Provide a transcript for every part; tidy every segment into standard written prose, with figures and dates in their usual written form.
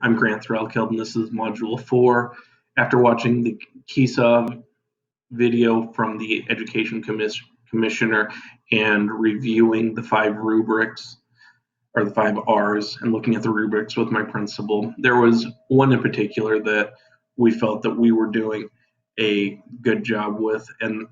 I'm Grant Threlkeld, and this is Module 4. After watching the KESA video from the Education Commissioner and reviewing the 5 rubrics, or the 5 R's, and looking at the rubrics with my principal, there was one in particular that we felt that we were doing a good job with, and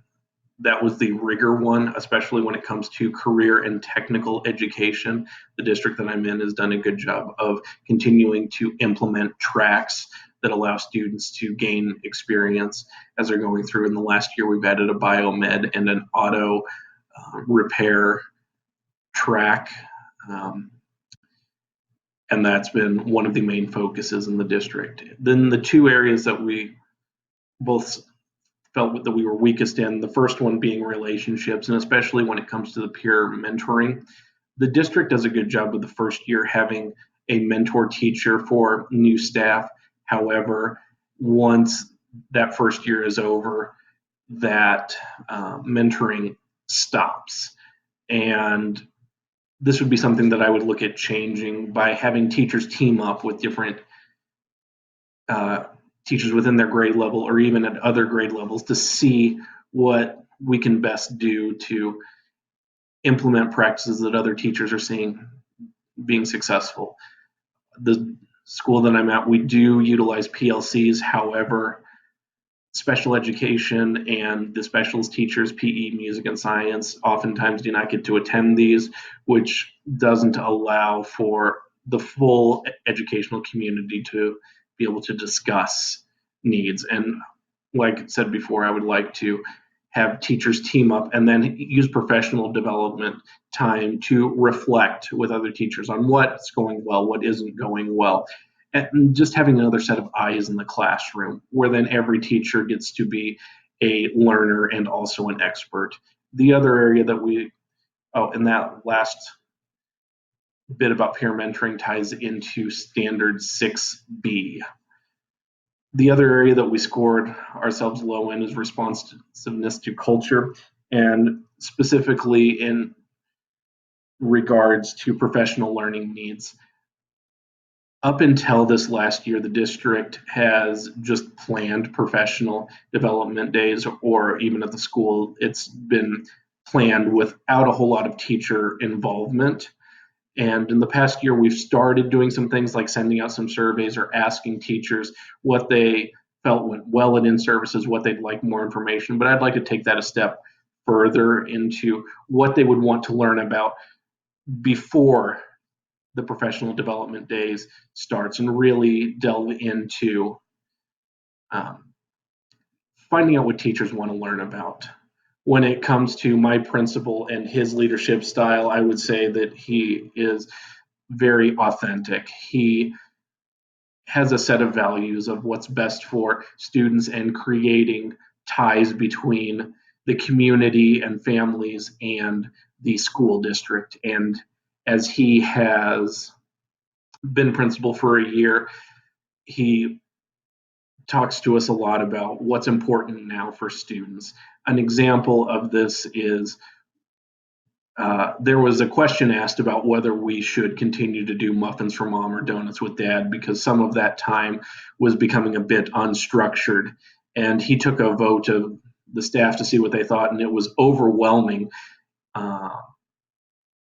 that was the rigor one, especially when it comes to career and technical education. The district that I'm in has done a good job of continuing to implement tracks that allow students to gain experience as they're going through. In the last year, we've added a biomed and an auto repair track. And that's been one of the main focuses in the district. Then the 2 areas that we both felt that we were weakest in, the first one being relationships, and especially when it comes to the peer mentoring. The district does a good job of the first year having a mentor teacher for new staff. However, once that first year is over, that mentoring stops. And this would be something that I would look at changing by having teachers team up with different teachers within their grade level or even at other grade levels to see what we can best do to implement practices that other teachers are seeing being successful. The school that I'm at, we do utilize PLCs. However, special education and the specialist teachers, PE, music, and science, oftentimes do not get to attend these, which doesn't allow for the full educational community to be able to discuss needs. And like I said before, I would like to have teachers team up and then use professional development time to reflect with other teachers on what's going well, what isn't going well, and just having another set of eyes in the classroom where then every teacher gets to be a learner and also an expert. The other area that and that last bit about peer mentoring ties into standard 6B. The other area that we scored ourselves low in is responsiveness to culture, and specifically in regards to professional learning needs. Up until this last year, the district has just planned professional development days, or even at the school, it's been planned without a whole lot of teacher involvement. And in the past year, we've started doing some things like sending out some surveys or asking teachers what they felt went well at in-services, what they'd like more information. But I'd like to take that a step further into what they would want to learn about before the professional development days starts and really delve into finding out what teachers want to learn about. When it comes to my principal and his leadership style, I would say that he is very authentic. He has a set of values of what's best for students and creating ties between the community and families and the school district. And as he has been principal for a year, he talks to us a lot about what's important now for students. An example of this is there was a question asked about whether we should continue to do muffins for mom or donuts with dad because some of that time was becoming a bit unstructured. And he took a vote of the staff to see what they thought, and it was overwhelming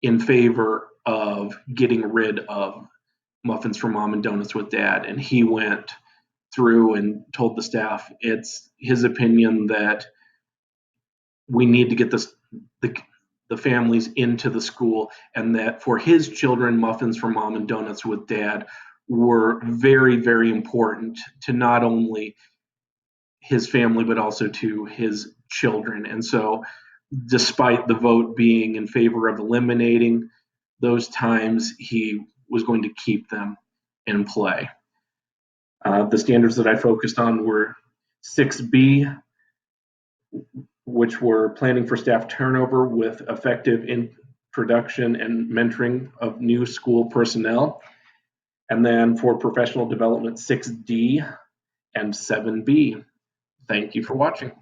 in favor of getting rid of muffins for mom and donuts with dad. And he went through and told the staff it's his opinion that we need to get the families into the school, and that for his children, muffins for mom and donuts with dad were very, very important to not only his family but also to his children. And so despite the vote being in favor of eliminating those times, he was going to keep them in play. The standards that I focused on were 6B, which were planning for staff turnover with effective introduction and mentoring of new school personnel. And then for professional development, 6D and 7B. Thank you for watching.